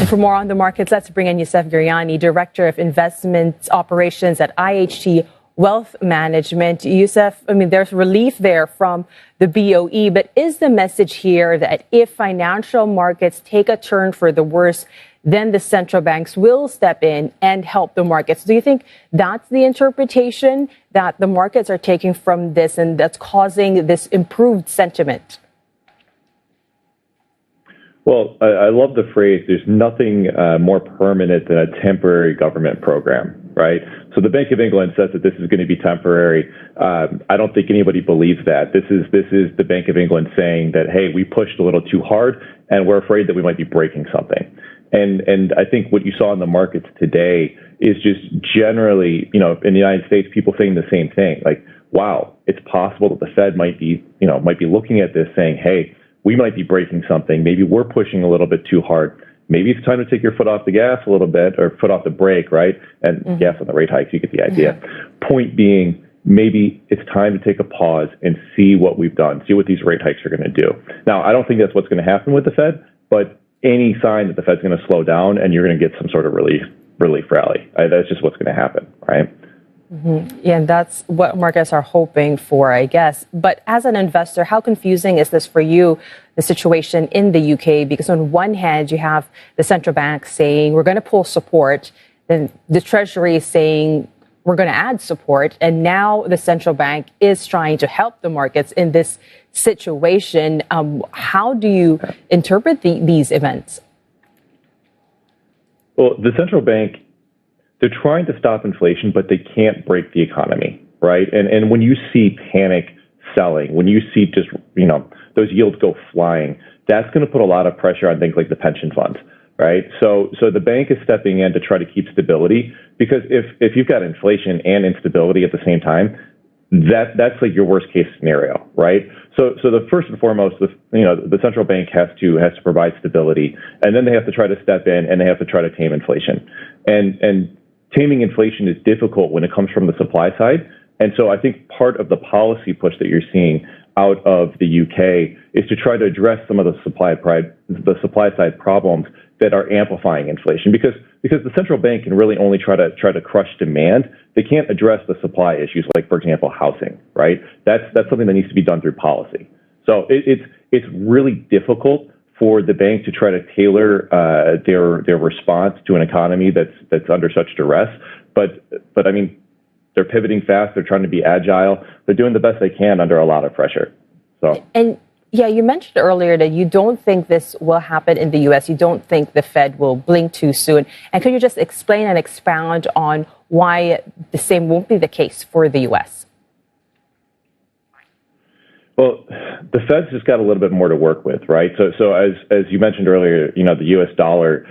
And for more on the markets, let's bring in Yussef Gheriani, Director of Investment Operations at IHT Wealth Management. Yussef, there's relief there from the BOE, but is the message here that if financial markets take a turn for the worse, then the central banks will step in and help the markets? Do you think that's the interpretation that the markets are taking from this and that's causing this improved sentiment? Well, I love the phrase, there's nothing more permanent than a temporary government program, right? So the Bank of England says that this is going to be temporary. I don't think anybody believes that. This is the Bank of England saying that, hey, we pushed a little too hard and we're afraid that we might be breaking something. And I think what you saw in the markets today is just generally, in the United States, people saying the same thing, like, wow, it's possible that the Fed might be looking at this saying, hey, we might be breaking something. Maybe we're pushing a little bit too hard. Maybe it's time to take your foot off the gas a little bit, or foot off the brake, right? And gas on the rate hikes, you get the idea. Point being, maybe it's time to take a pause and see what we've done, see what these rate hikes are going to do. Now, I don't think that's what's going to happen with the Fed, but any sign that the Fed's going to slow down and you're going to get some sort of relief rally, that's just what's going to happen, right? Yeah, and that's what markets are hoping for, I guess. But as an investor, how confusing is this for you, the situation in the UK? Because on one hand, you have the central bank saying we're going to pull support, then the Treasury is saying we're going to add support, and now the central bank is trying to help the markets in this situation. How do you interpret these events? Well, the central bank, they're trying to stop inflation, but they can't break the economy, right? And when you see panic selling, when you see just, those yields go flying, that's going to put a lot of pressure on things like the pension funds, right? So the bank is stepping in to try to keep stability, because if you've got inflation and instability at the same time, that's like your worst case scenario, right? So the first and foremost, the central bank has to provide stability, and then they have to try to step in and they have to try to tame inflation. And taming inflation is difficult when it comes from the supply side. And so I think part of the policy push that you're seeing out of the UK is to try to address some of the supply side problems that are amplifying inflation, because the central bank can really only try to crush demand. They can't address the supply issues, like, for example, housing, right? That's something that needs to be done through policy. So it's really difficult for the bank to try to tailor their response to an economy that's under such duress. But they're pivoting fast. They're trying to be agile. They're doing the best they can under a lot of pressure. So. And yeah, you mentioned earlier that you don't think this will happen in the U.S. You don't think the Fed will blink too soon. And could you just explain and expound on why the same won't be the case for the U.S.? Well, the Fed's just got a little bit more to work with, right? So as you mentioned earlier, the U.S. dollar,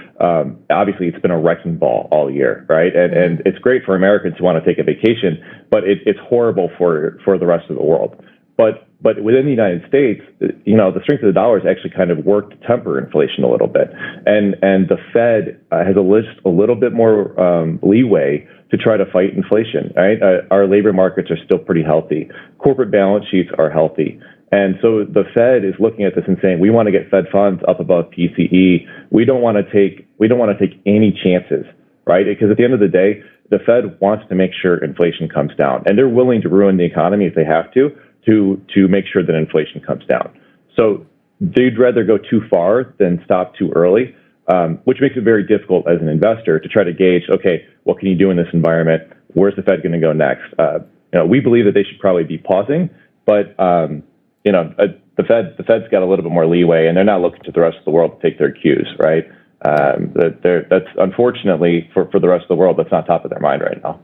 obviously it's been a wrecking ball all year, right? And it's great for Americans who want to take a vacation, but it's horrible for the rest of the world. But within the United States, the strength of the dollar has actually kind of worked to temper inflation a little bit. And the Fed has a little bit more leeway to try to fight inflation, right? Our labor markets are still pretty healthy. Corporate balance sheets are healthy. And so the Fed is looking at this and saying, we want to get Fed funds up above PCE. We don't want to take any chances, right? Because at the end of the day, the Fed wants to make sure inflation comes down, and they're willing to ruin the economy if they have to make sure that inflation comes down. So they'd rather go too far than stop too early, which makes it very difficult as an investor to try to gauge, okay, what can you do in this environment? Where's the Fed going to go next? We believe that they should probably be pausing, but the Fed's got a little bit more leeway, and they're not looking to the rest of the world to take their cues, right? That's unfortunately for the rest of the world, that's not top of their mind right now.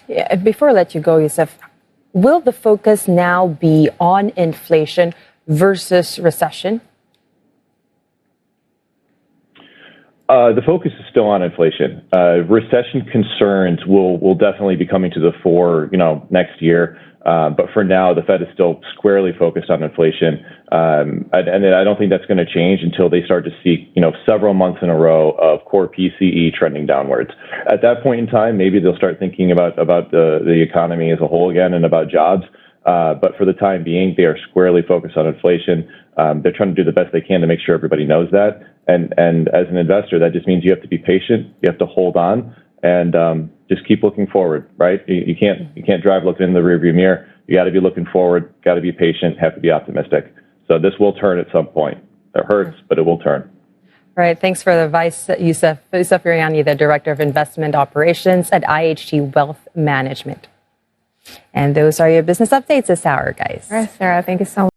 Yeah, before I let you go, Yussef, will the focus now be on inflation versus recession? The focus is still on inflation. Recession concerns will definitely be coming to the fore, next year. But for now, the Fed is still squarely focused on inflation. And I don't think that's going to change until they start to see, several months in a row of core PCE trending downwards. At that point in time, maybe they'll start thinking about the economy as a whole again and about jobs. But for the time being, they are squarely focused on inflation. They're trying to do the best they can to make sure everybody knows that. And as an investor, that just means you have to be patient. You have to hold on and just keep looking forward, right? You can't drive looking in the rearview mirror. You got to be looking forward, got to be patient, have to be optimistic. So this will turn at some point. It hurts, but it will turn. All right. Thanks for the advice, Yussef Gheriani, the Director of Investment Operations at IHT Wealth Management. And those are your business updates this hour, guys. All right, Sarah, thank you so much.